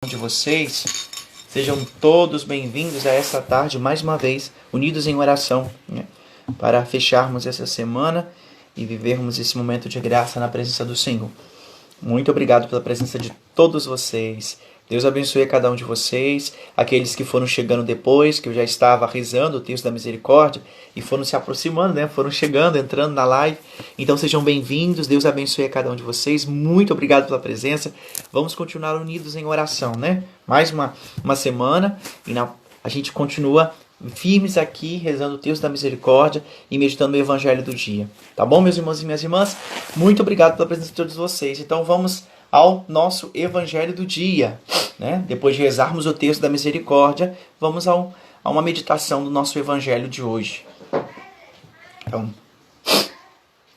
de vocês. Sejam todos bem-vindos a essa tarde, mais uma vez, unidos em oração, né? Para fecharmos essa semana e vivermos esse momento de graça na presença do Senhor. Muito obrigado pela presença de todos vocês. Deus abençoe a cada um de vocês, aqueles que foram chegando depois, que eu já estava rezando o texto da misericórdia e foram se aproximando, né? Foram chegando, entrando na live. Então sejam bem-vindos, Deus abençoe a cada um de vocês. Muito obrigado pela presença. Vamos continuar unidos em oração, né? Mais uma semana e a gente continua firmes aqui, rezando o texto da misericórdia e meditando o evangelho do dia. Tá bom, meus irmãos e minhas irmãs? Muito obrigado pela presença de todos vocês. Então vamos ao nosso evangelho do dia, né? Depois de rezarmos o texto da misericórdia, vamos a uma meditação do nosso evangelho de hoje. Então,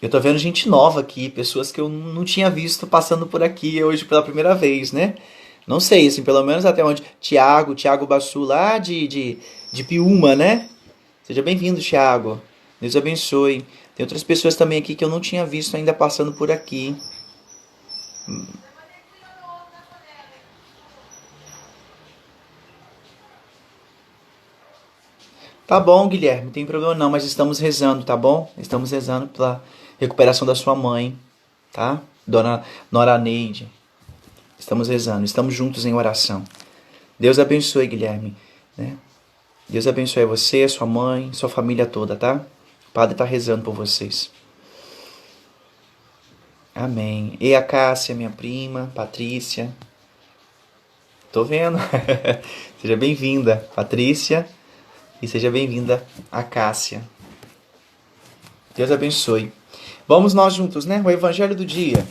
eu tô vendo gente nova aqui, pessoas que eu não tinha visto passando por aqui hoje pela primeira vez, né? Não sei, assim, pelo menos até onde. Tiago Bassu, lá de Piúma, né? Seja bem-vindo, Tiago. Deus abençoe. Tem outras pessoas também aqui que eu não tinha visto ainda passando por aqui. Tá bom, Guilherme, não tem problema não, mas estamos rezando, tá bom? Estamos rezando pela recuperação da sua mãe, tá? Dona Nora Neide. Estamos rezando, estamos juntos em oração. Deus abençoe, Guilherme, né? Deus abençoe você, sua mãe, sua família toda, tá? O Padre está rezando por vocês. Amém. E a Cássia, minha prima, Patrícia. Tô vendo. Seja bem-vinda, Patrícia. E seja bem-vinda a Cássia. Deus abençoe. Vamos nós juntos, né? O evangelho do dia.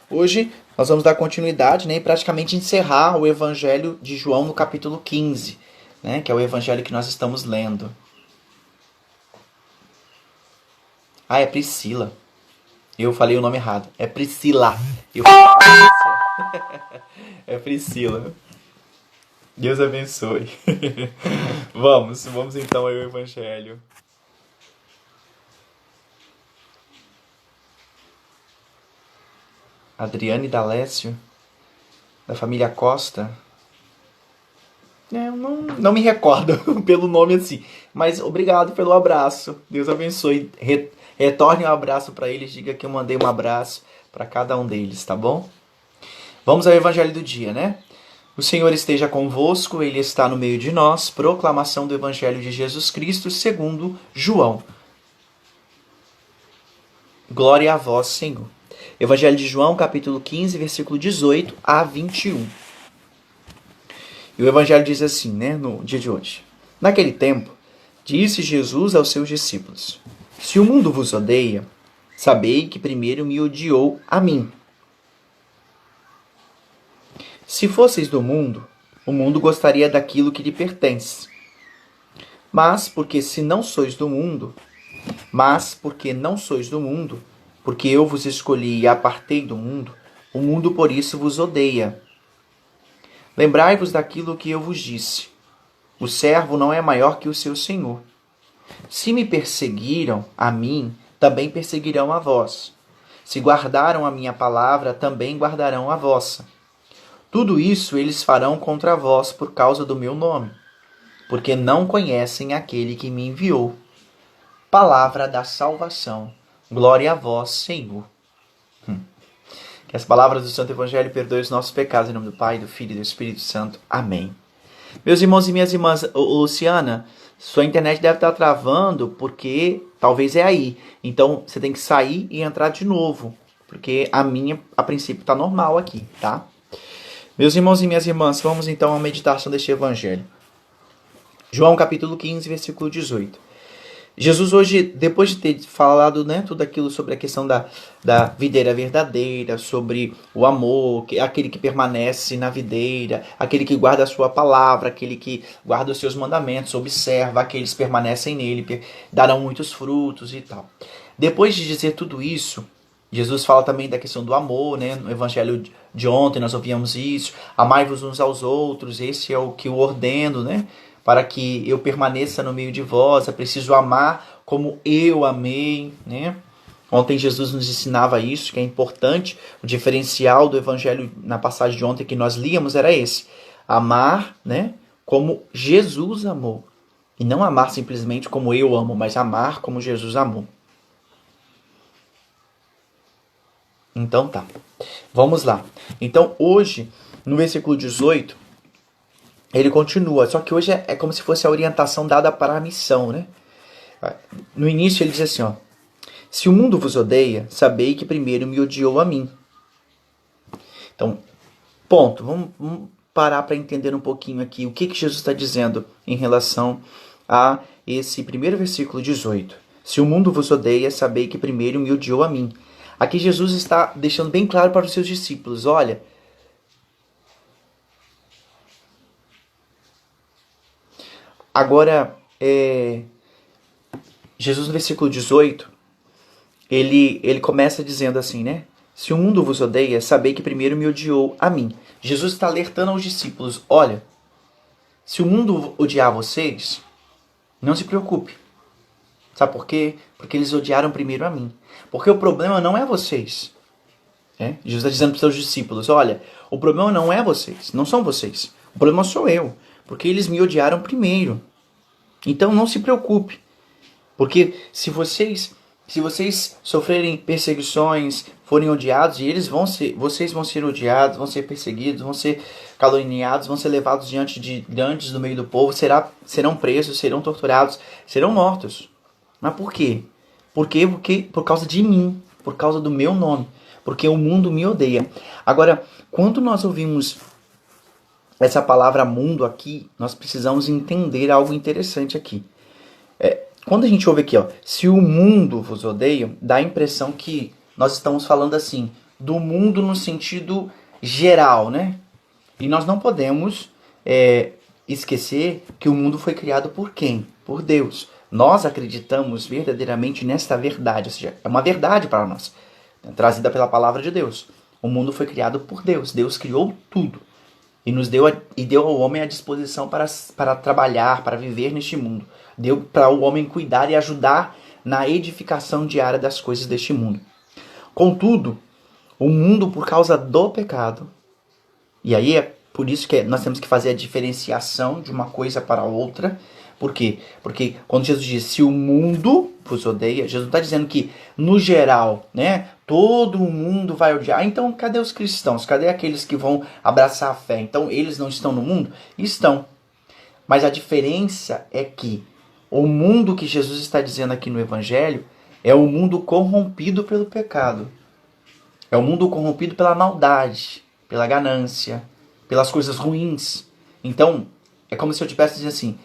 Hoje nós vamos dar continuidade, né? E praticamente encerrar o evangelho de João no capítulo 15, né? Que é o evangelho que nós estamos lendo. Ah, é Priscila. Eu falei o nome errado. É Priscila. Eu falei Patrícia. É Priscila. Deus abençoe. Vamos então ao evangelho. Adriane D'Alessio, da família Costa. Eu não me recordo pelo nome assim, mas obrigado pelo abraço. Deus abençoe. Retorne um abraço para eles, diga que eu mandei um abraço para cada um deles, tá bom? Vamos ao evangelho do dia, né? O Senhor esteja convosco, Ele está no meio de nós. Proclamação do Evangelho de Jesus Cristo segundo João. Glória a vós, Senhor. Evangelho de João, capítulo 15, versículo 18 a 21. E o Evangelho diz assim, né, no dia de hoje. Naquele tempo, disse Jesus aos seus discípulos: Se o mundo vos odeia, sabei que primeiro me odiou a mim. Se fosseis do mundo, o mundo gostaria daquilo que lhe pertence. Mas porque não sois do mundo, porque eu vos escolhi e apartei do mundo, o mundo por isso vos odeia. Lembrai-vos daquilo que eu vos disse. O servo não é maior que o seu senhor. Se me perseguiram a mim, também perseguirão a vós. Se guardaram a minha palavra, também guardarão a vossa. Tudo isso eles farão contra vós por causa do meu nome, porque não conhecem aquele que me enviou. Palavra da salvação. Glória a vós, Senhor. Que as palavras do Santo Evangelho perdoem os nossos pecados, em nome do Pai, do Filho e do Espírito Santo. Amém. Meus irmãos e minhas irmãs, Luciana, sua internet deve estar travando, porque talvez é aí. Então, você tem que sair e entrar de novo, porque a minha, a princípio, está normal aqui, tá? Meus irmãos e minhas irmãs, vamos então à meditação deste evangelho. João capítulo 15, versículo 18. Jesus hoje, depois de ter falado, né, tudo aquilo sobre a questão da videira verdadeira, sobre o amor, aquele que permanece na videira, aquele que guarda a sua palavra, aquele que guarda os seus mandamentos, observa, aqueles que permanecem nele, darão muitos frutos e tal. Depois de dizer tudo isso, Jesus fala também da questão do amor, né? No evangelho de ontem nós ouvimos isso. Amai-vos uns aos outros, esse é o que eu ordeno, né? Para que eu permaneça no meio de vós, é preciso amar como eu amei, né? Ontem Jesus nos ensinava isso, que é importante. O diferencial do evangelho na passagem de ontem que nós líamos era esse. Amar, né, como Jesus amou. E não amar simplesmente como eu amo, mas amar como Jesus amou. Então tá. Vamos lá. Então hoje, no versículo 18, ele continua. Só que hoje é como se fosse a orientação dada para a missão, né? No início ele diz assim, ó. Se o mundo vos odeia, sabei que primeiro me odiou a mim. Então, ponto. Vamos parar para entender um pouquinho aqui o que Jesus está dizendo em relação a esse primeiro versículo 18. Se o mundo vos odeia, sabei que primeiro me odiou a mim. Aqui Jesus está deixando bem claro para os seus discípulos, olha, agora, Jesus no versículo 18, ele começa dizendo assim, né? Se o mundo vos odeia, sabei que primeiro me odiou a mim. Jesus está alertando aos discípulos, olha, se o mundo odiar vocês, não se preocupe. Sabe por quê? Porque eles odiaram primeiro a mim. Porque o problema não é vocês. Jesus está dizendo para os seus discípulos, olha, o problema não é vocês, não são vocês. O problema sou eu, porque eles me odiaram primeiro. Então não se preocupe. Porque se vocês sofrerem perseguições, forem odiados, e vocês vão ser odiados, vão ser perseguidos, vão ser caluniados, vão ser levados diante de grandes do meio do povo, serão presos, serão torturados, serão mortos. Mas por quê? Porque por causa de mim, por causa do meu nome, porque o mundo me odeia. Agora, quando nós ouvimos essa palavra mundo aqui, nós precisamos entender algo interessante aqui. Quando a gente ouve aqui, ó, se o mundo vos odeia, dá a impressão que nós estamos falando assim, do mundo no sentido geral, né? E nós não podemos esquecer que o mundo foi criado por quem? Por Deus. Nós acreditamos verdadeiramente nesta verdade, ou seja, é uma verdade para nós, trazida pela palavra de Deus. O mundo foi criado por Deus. Deus criou tudo e deu ao homem a disposição para trabalhar, para viver neste mundo. Deu para o homem cuidar e ajudar na edificação diária das coisas deste mundo. Contudo, o mundo, por causa do pecado, e aí é por isso que nós temos que fazer a diferenciação de uma coisa para outra. Por quê? Porque quando Jesus diz, se o mundo vos odeia, Jesus está dizendo que, no geral, né, todo mundo vai odiar. Então, cadê os cristãos? Cadê aqueles que vão abraçar a fé? Então, eles não estão no mundo? Estão. Mas a diferença é que o mundo que Jesus está dizendo aqui no Evangelho é o mundo corrompido pelo pecado. É o mundo corrompido pela maldade, pela ganância, pelas coisas ruins. Então, é como se eu tivesse dizendo assim,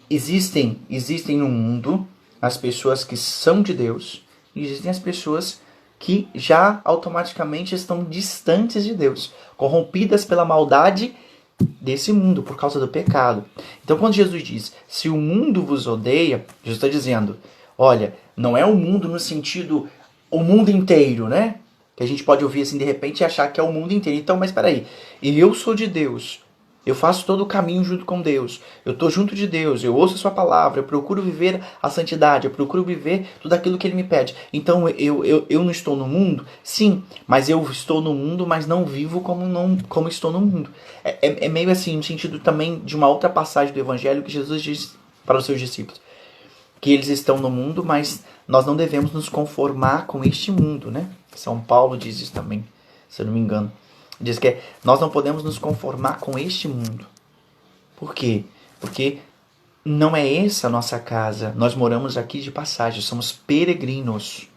existem no mundo as pessoas que são de Deus e existem as pessoas que já automaticamente estão distantes de Deus, corrompidas pela maldade desse mundo, por causa do pecado. Então, quando Jesus diz, se o mundo vos odeia, Jesus está dizendo, olha, não é o mundo no sentido, o mundo inteiro, né? Que a gente pode ouvir assim de repente e achar que é o mundo inteiro. Então, mas peraí, eu sou de Deus, eu faço todo o caminho junto com Deus, eu estou junto de Deus, eu ouço a sua palavra, eu procuro viver a santidade, eu procuro viver tudo aquilo que Ele me pede. Então eu não estou no mundo? Sim, mas eu estou no mundo, mas não vivo como estou no mundo. É meio assim, no sentido também de uma outra passagem do Evangelho que Jesus diz para os seus discípulos, que eles estão no mundo, mas nós não devemos nos conformar com este mundo, né? São Paulo diz isso também, se eu não me engano. Diz que nós não podemos nos conformar com este mundo. Por quê? Porque não é essa a nossa casa. Nós moramos aqui de passagem, somos peregrinos.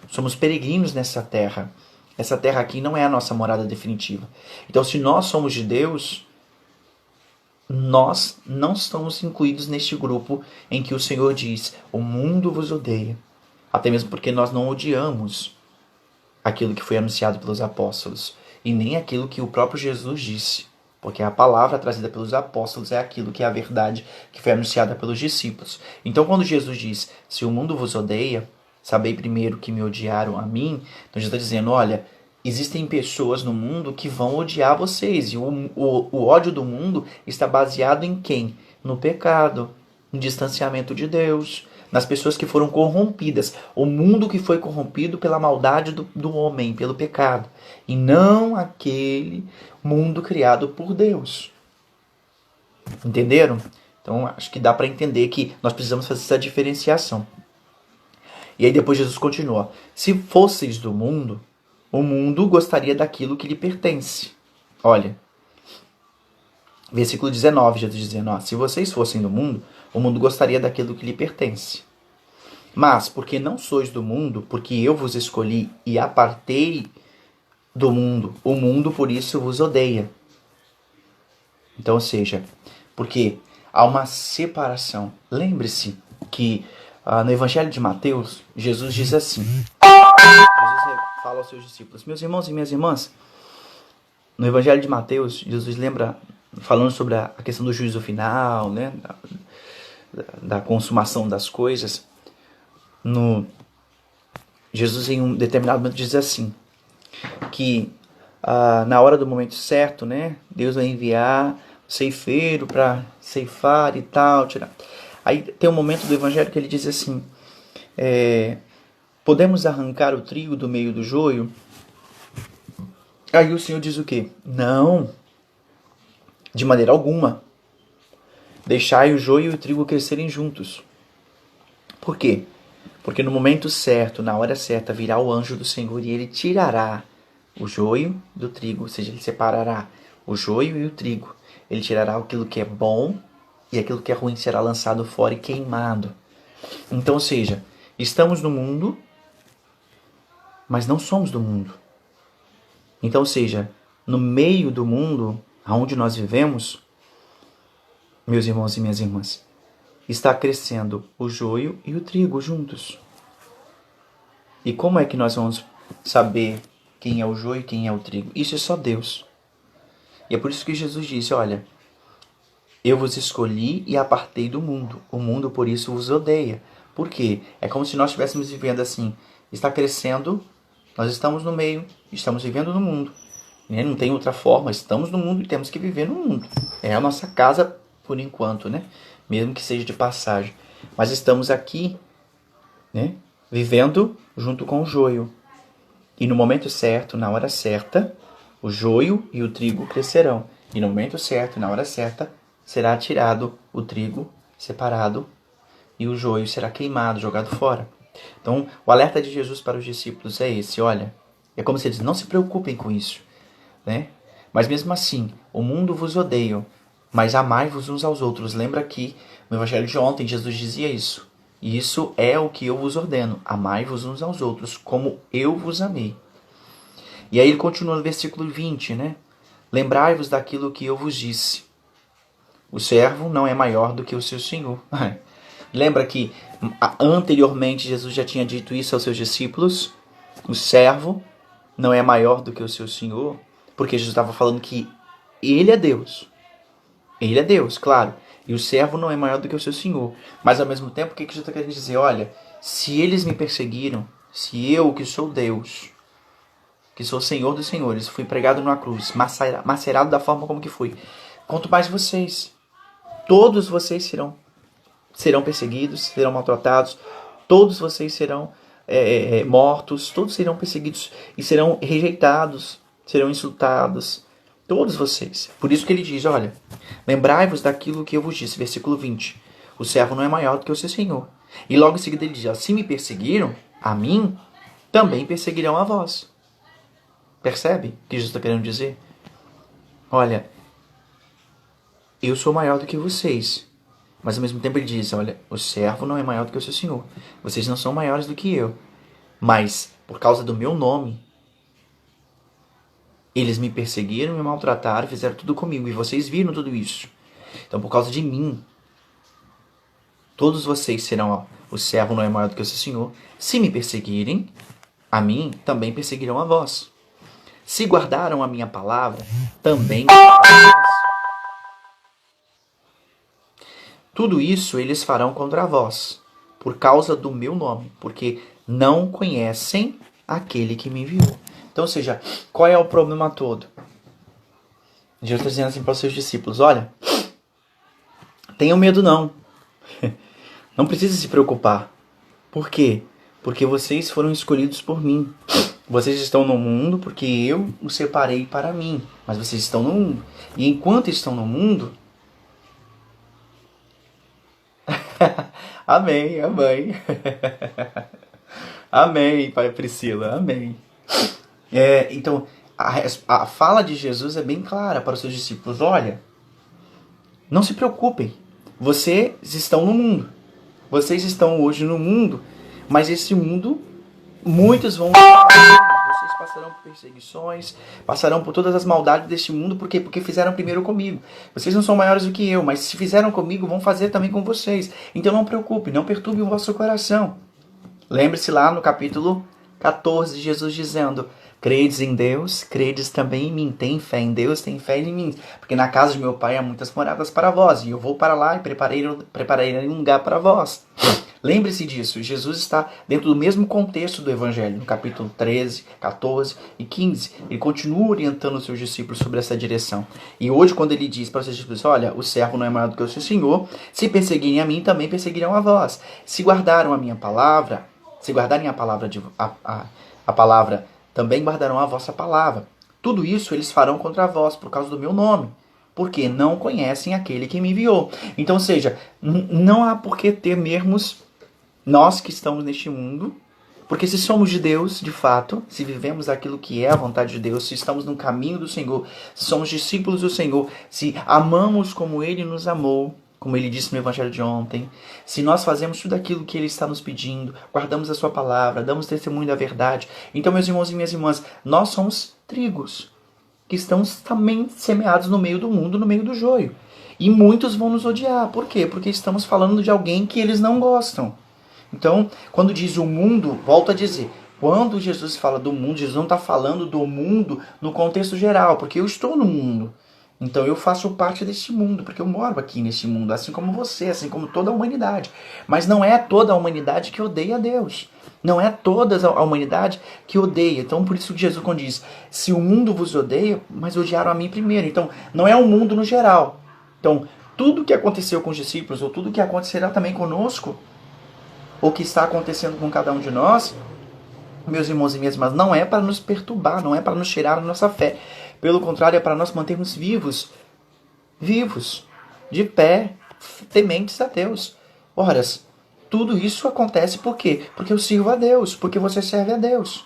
Somos peregrinos nessa terra. Essa terra aqui não é a nossa morada definitiva. Então, se nós somos de Deus, nós não estamos incluídos neste grupo em que o Senhor diz, o mundo vos odeia. Até mesmo porque nós não odiamos aquilo que foi anunciado pelos apóstolos. E nem aquilo que o próprio Jesus disse. Porque a palavra trazida pelos apóstolos é aquilo que é a verdade que foi anunciada pelos discípulos. Então, quando Jesus diz, se o mundo vos odeia, sabei primeiro que me odiaram a mim. Então, Jesus está dizendo, olha, existem pessoas no mundo que vão odiar vocês. E o ódio do mundo está baseado em quem? No pecado, no distanciamento de Deus, nas pessoas que foram corrompidas. O mundo que foi corrompido pela maldade do homem, pelo pecado. E não aquele mundo criado por Deus. Entenderam? Então acho que dá para entender que nós precisamos fazer essa diferenciação. E aí depois Jesus continua. Se fosseis do mundo, o mundo gostaria daquilo que lhe pertence. Olha, versículo 19, Jesus dizendo, ó, se vocês fossem do mundo, o mundo gostaria daquilo que lhe pertence. Mas, porque não sois do mundo, porque eu vos escolhi e apartei do mundo, o mundo por isso vos odeia. Então, ou seja, porque há uma separação. Lembre-se que no Evangelho de Mateus, Jesus diz assim, Jesus fala aos seus discípulos, meus irmãos e minhas irmãs, no Evangelho de Mateus, Jesus lembra, falando sobre a questão do juízo final, né, da consumação das coisas, Jesus em um determinado momento diz assim, que na hora do momento certo, né, Deus vai enviar o ceifeiro para ceifar e tal, tirar. Aí tem um momento do Evangelho que ele diz assim, podemos arrancar o trigo do meio do joio? Aí o Senhor diz o quê? Não, de maneira alguma. Deixai o joio e o trigo crescerem juntos. Por quê? Porque no momento certo, na hora certa, virá o anjo do Senhor e ele tirará o joio do trigo, ou seja, ele separará o joio e o trigo. Ele tirará aquilo que é bom e aquilo que é ruim será lançado fora e queimado. Então, ou seja, estamos no mundo, mas não somos do mundo. Então, ou seja, no meio do mundo, onde nós vivemos, meus irmãos e minhas irmãs, está crescendo o joio e o trigo juntos. E como é que nós vamos saber quem é o joio e quem é o trigo? Isso é só Deus. E é por isso que Jesus disse, olha, eu vos escolhi e apartei do mundo. O mundo, por isso, vos odeia. Por quê? É como se nós estivéssemos vivendo assim. Está crescendo, nós estamos no meio, estamos vivendo no mundo. Não tem outra forma, estamos no mundo e temos que viver no mundo. É a nossa casa por enquanto, né? Mesmo que seja de passagem. Mas estamos aqui, né? Vivendo junto com o joio. E no momento certo, na hora certa, o joio e o trigo crescerão. E no momento certo, na hora certa, será tirado o trigo separado e o joio será queimado, jogado fora. Então, o alerta de Jesus para os discípulos é esse, olha. É como se ele diz, não se preocupem com isso, né? Mas mesmo assim, o mundo vos odeia, mas amai-vos uns aos outros. Lembra que no Evangelho de ontem Jesus dizia isso. E isso é o que eu vos ordeno. Amai-vos uns aos outros, como eu vos amei. E aí ele continua no versículo 20, né? Lembrai-vos daquilo que eu vos disse. O servo não é maior do que o seu senhor. Lembra que anteriormente Jesus já tinha dito isso aos seus discípulos? O servo não é maior do que o seu senhor? Porque Jesus estava falando que ele é Deus. Ele é Deus, claro. E o servo não é maior do que o seu senhor. Mas ao mesmo tempo, o que Jesus está querendo dizer? Olha, se eles me perseguiram, se eu, que sou Deus, que sou o Senhor dos senhores, fui pregado numa cruz, macerado da forma como que fui, quanto mais vocês, todos vocês serão perseguidos, serão maltratados, todos vocês serão mortos, todos serão perseguidos e serão rejeitados, serão insultados, todos vocês. Por isso que ele diz, olha, lembrai-vos daquilo que eu vos disse, versículo 20, o servo não é maior do que o seu senhor. E logo em seguida ele diz, se me perseguiram, a mim, também perseguirão a vós. Percebe o que Jesus está querendo dizer? Olha, eu sou maior do que vocês. Mas ao mesmo tempo ele diz, olha, o servo não é maior do que o seu senhor. Vocês não são maiores do que eu. Mas, por causa do meu nome, eles me perseguiram, me maltrataram, fizeram tudo comigo. E vocês viram tudo isso. Então, por causa de mim, todos vocês serão, o servo não é maior do que o seu senhor. Se me perseguirem, a mim também perseguirão a vós. Se guardaram a minha palavra, também guardarão a vós. Tudo isso eles farão contra vós, por causa do meu nome, porque não conhecem aquele que me enviou. Então, ou seja, qual é o problema todo? Jesus está dizendo assim para os seus discípulos, olha, tenham medo não. Não precisa se preocupar. Por quê? Porque vocês foram escolhidos por mim. Vocês estão no mundo porque eu os separei para mim. Mas vocês estão no mundo. E enquanto estão no mundo... Amém, amém. Amém, Pai Priscila, amém. Então, a fala de Jesus é bem clara para os seus discípulos. Olha, não se preocupem. Vocês estão no mundo. Vocês estão hoje no mundo, mas esse mundo, muitos vão... Vocês passarão por perseguições, passarão por todas as maldades deste mundo. Por quê? Porque fizeram primeiro comigo. Vocês não são maiores do que eu, mas se fizeram comigo, vão fazer também com vocês. Então não preocupe, não perturbe o vosso coração. Lembre-se lá no capítulo 14, Jesus dizendo: credes em Deus, credes também em mim. Tem fé em Deus, tem fé em mim. Porque na casa de meu pai há muitas moradas para vós. E eu vou para lá e preparei um lugar para vós. Lembre-se disso. Jesus está dentro do mesmo contexto do Evangelho. No capítulo 13, 14 e 15. Ele continua orientando os seus discípulos sobre essa direção. E hoje, quando ele diz para os seus discípulos: olha, o servo não é maior do que o seu Senhor. Se perseguirem a mim, também perseguirão a vós. Se guardaram a minha palavra... Se guardarem a palavra, também guardarão a vossa palavra. Tudo isso eles farão contra vós, por causa do meu nome, porque não conhecem aquele que me enviou. Então, ou seja, não há por que temermos nós que estamos neste mundo, porque se somos de Deus, de fato, se vivemos aquilo que é a vontade de Deus, se estamos no caminho do Senhor, se somos discípulos do Senhor, se amamos como Ele nos amou, como ele disse no Evangelho de ontem, se nós fazemos tudo aquilo que ele está nos pedindo, guardamos a sua palavra, damos testemunho da verdade, então, meus irmãos e minhas irmãs, nós somos trigos, que estão também semeados no meio do mundo, no meio do joio. E muitos vão nos odiar. Por quê? Porque estamos falando de alguém que eles não gostam. Então, quando diz o mundo, volto a dizer, quando Jesus fala do mundo, Jesus não está falando do mundo no contexto geral, porque eu estou no mundo. Então eu faço parte deste mundo, porque eu moro aqui neste mundo, assim como você, assim como toda a humanidade. Mas não é toda a humanidade que odeia a Deus. Não é toda a humanidade que odeia. Então por isso que Jesus quando diz, se o mundo vos odeia, mas odiaram a mim primeiro. Então não é o mundo no geral. Então tudo que aconteceu com os discípulos, ou tudo que acontecerá também conosco, ou que está acontecendo com cada um de nós, meus irmãos e minhas irmãs, não é para nos perturbar, não é para nos tirar a nossa fé. Pelo contrário, é para nós mantermos vivos, de pé, tementes a Deus. Ora, tudo isso acontece por quê? Porque eu sirvo a Deus, porque você serve a Deus.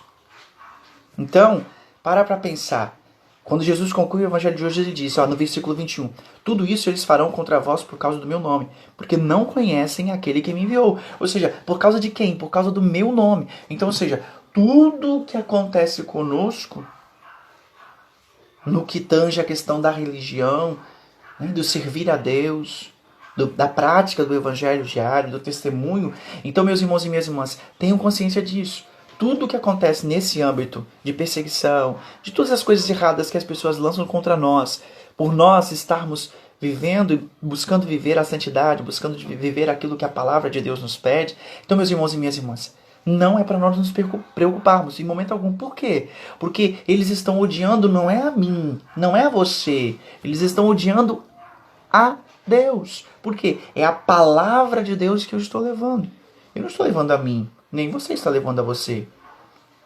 Então, para pensar. Quando Jesus conclui o Evangelho de hoje, ele diz, no versículo 21, tudo isso eles farão contra vós por causa do meu nome, porque não conhecem aquele que me enviou. Ou seja, por causa de quem? Por causa do meu nome. Então, ou seja, tudo que acontece conosco, no que tange a questão da religião, né, do servir a Deus, da prática do evangelho diário, do testemunho. Então, meus irmãos e minhas irmãs, tenham consciência disso. Tudo que acontece nesse âmbito de perseguição, de todas as coisas erradas que as pessoas lançam contra nós, por nós estarmos vivendo e buscando viver a santidade, buscando viver aquilo que a palavra de Deus nos pede. Então, meus irmãos e minhas irmãs, não é para nós nos preocuparmos em momento algum. Por quê? Porque eles estão odiando não é a mim, não é a você. Eles estão odiando a Deus. Por quê? É a palavra de Deus que eu estou levando. Eu não estou levando a mim, nem você está levando a você.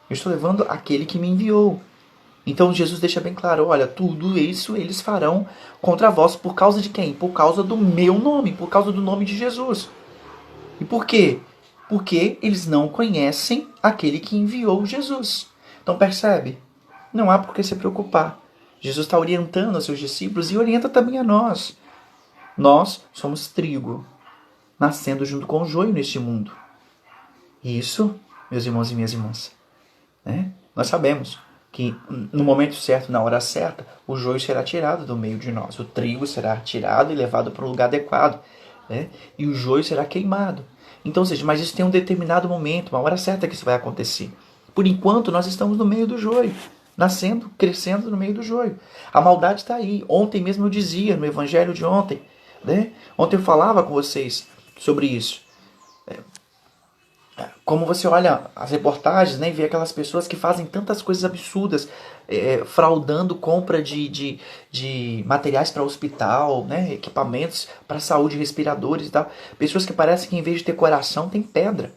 Eu estou levando aquele que me enviou. Então Jesus deixa bem claro, olha, tudo isso eles farão contra vós. Por causa de quem? Por causa do meu nome, por causa do nome de Jesus. E por quê? Porque eles não conhecem aquele que enviou Jesus. Então percebe? Não há por que se preocupar. Jesus está orientando aos seus discípulos e orienta também a nós. Nós somos trigo, nascendo junto com o joio neste mundo. E isso, meus irmãos e minhas irmãs, né? Nós sabemos que no momento certo, na hora certa, o joio será tirado do meio de nós. O trigo será tirado e levado para um lugar adequado, né? E o joio será queimado. Então, ou seja, mas isso tem um determinado momento, uma hora certa que isso vai acontecer. Por enquanto, nós estamos no meio do joio, nascendo, crescendo no meio do joio. A maldade está aí. Ontem mesmo eu dizia, no Evangelho de ontem, né? Ontem eu falava com vocês sobre isso. como você olha as reportagens, né, e vê aquelas pessoas que fazem tantas coisas absurdas, fraudando compra de materiais para hospital, né, equipamentos para saúde, respiradores e tal. Pessoas que parecem que em vez de ter coração, tem pedra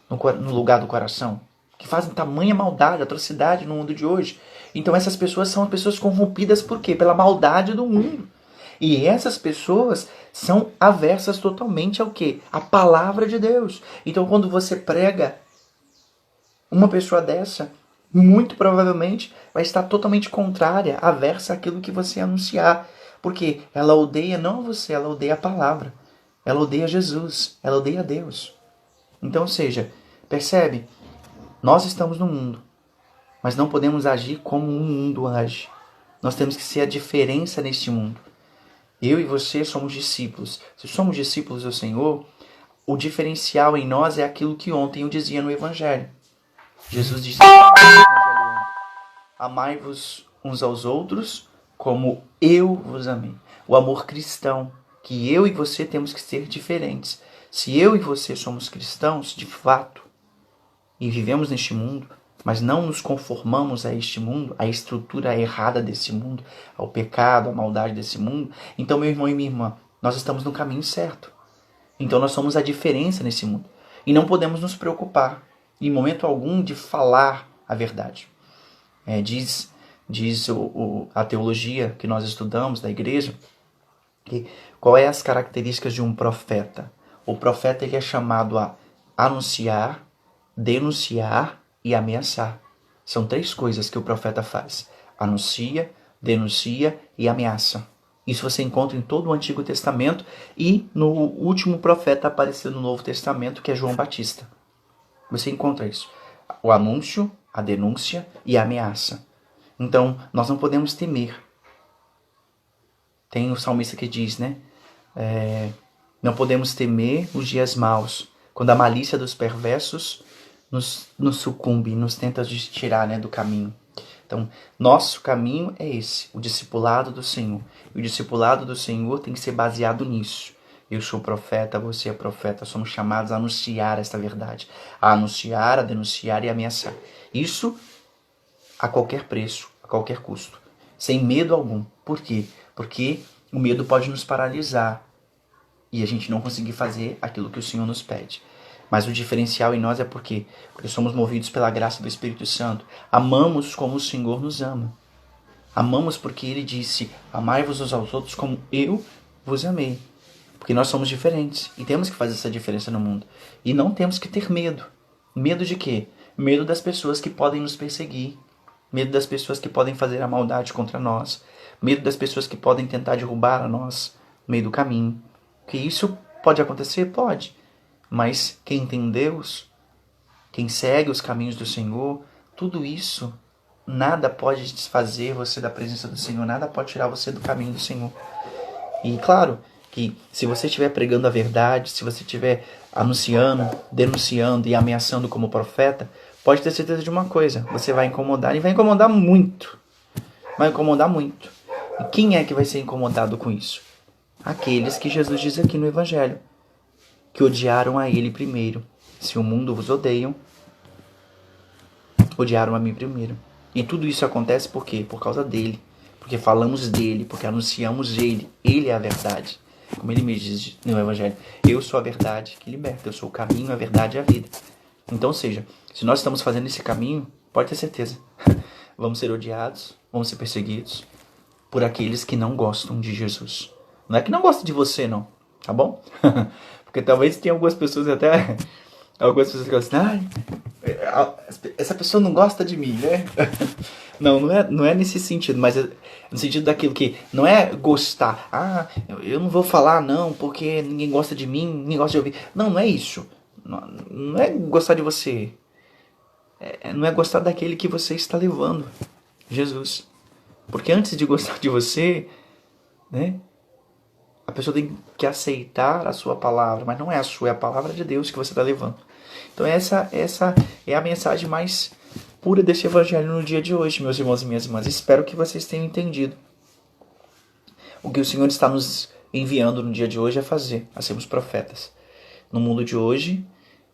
no lugar do coração. Que fazem tamanha maldade, atrocidade no mundo de hoje. Então essas pessoas são pessoas corrompidas por quê? Pela maldade do mundo. E essas pessoas são aversas totalmente ao quê? A palavra de Deus. Então quando você prega uma pessoa dessa, muito provavelmente vai estar totalmente contrária, aversa àquilo que você anunciar. Porque ela odeia não você, ela odeia a palavra. Ela odeia Jesus, ela odeia Deus. Então, ou seja, percebe? Nós estamos no mundo, mas não podemos agir como o mundo age. Nós temos que ser a diferença neste mundo. Eu e você somos discípulos. Se somos discípulos do Senhor, o diferencial em nós é aquilo que ontem eu dizia no Evangelho. Jesus disse no Evangelho: amai-vos uns aos outros como eu vos amei. O amor cristão, que eu e você temos que ser diferentes. Se eu e você somos cristãos, de fato, e vivemos neste mundo, mas não nos conformamos a este mundo, à estrutura errada desse mundo, ao pecado, à maldade desse mundo, então, meu irmão e minha irmã, nós estamos no caminho certo. Então nós somos a diferença nesse mundo. E não podemos nos preocupar, em momento algum, de falar a verdade. Diz a teologia que nós estudamos da igreja, que qual é as características de um profeta? O profeta ele é chamado a anunciar, denunciar e ameaçar. São 3 coisas que o profeta faz: anuncia, denuncia e ameaça. Isso você encontra em todo o Antigo Testamento e no último profeta aparecido no Novo Testamento, que é João Batista. Você encontra isso: o anúncio, a denúncia e a ameaça. Então, nós não podemos temer. Tem o salmista que diz, né? Não podemos temer os dias maus, quando a malícia dos perversos nos sucumbe, nos tenta tirar, né, do caminho. Então, nosso caminho é esse, o discipulado do Senhor. E o discipulado do Senhor tem que ser baseado nisso. Eu sou profeta, você é profeta. Somos chamados a anunciar esta verdade. A anunciar, a denunciar e a ameaçar. Isso a qualquer preço, a qualquer custo. Sem medo algum. Por quê? Porque o medo pode nos paralisar e a gente não conseguir fazer aquilo que o Senhor nos pede. Mas o diferencial em nós é porque somos movidos pela graça do Espírito Santo. Amamos como o Senhor nos ama. Amamos porque Ele disse: amai-vos uns aos outros como eu vos amei. Porque nós somos diferentes e temos que fazer essa diferença no mundo. E não temos que ter medo. Medo de quê? Medo das pessoas que podem nos perseguir. Medo das pessoas que podem fazer a maldade contra nós. Medo das pessoas que podem tentar derrubar a nós no meio do caminho. Que isso pode acontecer? Pode. Mas quem tem Deus, quem segue os caminhos do Senhor, tudo isso, nada pode desfazer você da presença do Senhor, nada pode tirar você do caminho do Senhor. E claro que se você estiver pregando a verdade, se você estiver anunciando, denunciando e ameaçando como profeta, pode ter certeza de uma coisa: você vai incomodar, e vai incomodar muito. Vai incomodar muito. E quem é que vai ser incomodado com isso? Aqueles que Jesus diz aqui no Evangelho, que odiaram a Ele primeiro. Se o mundo vos odeiam, odiaram a mim primeiro. E tudo isso acontece por quê? Por causa dele. Porque falamos dele, porque anunciamos ele. Ele é a verdade. Como ele me diz no Evangelho: eu sou a verdade que liberta, eu sou o caminho, a verdade e a vida. Então, ou seja, se nós estamos fazendo esse caminho, pode ter certeza, vamos ser odiados, vamos ser perseguidos por aqueles que não gostam de Jesus. Não é que não gostam de você, não, tá bom? Porque talvez tenha algumas pessoas até... Algumas pessoas que gostam assim: essa pessoa não gosta de mim, né? Não é nesse sentido, mas é no sentido daquilo que não é gostar. Eu não vou falar não, porque ninguém gosta de mim, ninguém gosta de ouvir. Não é isso. Não é gostar de você. Não é gostar daquele que você está levando, Jesus. Porque antes de gostar de você, né? A pessoa tem que aceitar a sua palavra, mas não é a sua, é a palavra de Deus que você está levando. Então essa é a mensagem mais pura desse evangelho no dia de hoje, meus irmãos e minhas irmãs. Espero que vocês tenham entendido o que o Senhor está nos enviando no dia de hoje a fazer, a sermos profetas. No mundo de hoje,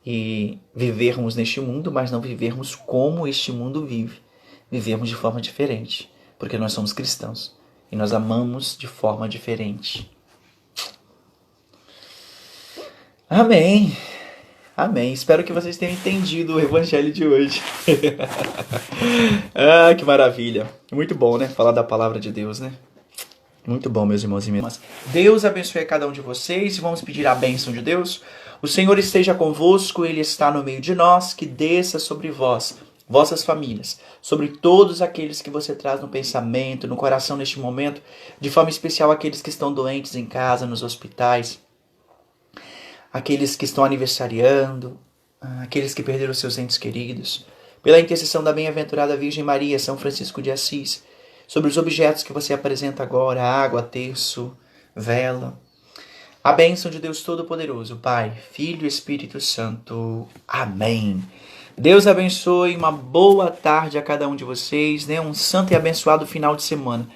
e vivermos neste mundo, mas não vivermos como este mundo vive. Vivermos de forma diferente, porque nós somos cristãos e nós amamos de forma diferente. Amém. Amém. Espero que vocês tenham entendido o evangelho de hoje. Ah, que maravilha. Muito bom, né? Falar da palavra de Deus, né? Muito bom, meus irmãos e minhas irmãs. Deus abençoe a cada um de vocês e vamos pedir a bênção de Deus. O Senhor esteja convosco, Ele está no meio de nós, que desça sobre vós, vossas famílias, sobre todos aqueles que você traz no pensamento, no coração neste momento, de forma especial aqueles que estão doentes em casa, nos hospitais, aqueles que estão aniversariando, aqueles que perderam seus entes queridos, pela intercessão da bem-aventurada Virgem Maria, São Francisco de Assis, sobre os objetos que você apresenta agora, água, terço, vela. A bênção de Deus Todo-Poderoso, Pai, Filho e Espírito Santo. Amém. Deus abençoe, uma boa tarde a cada um de vocês, né? Um santo e abençoado final de semana.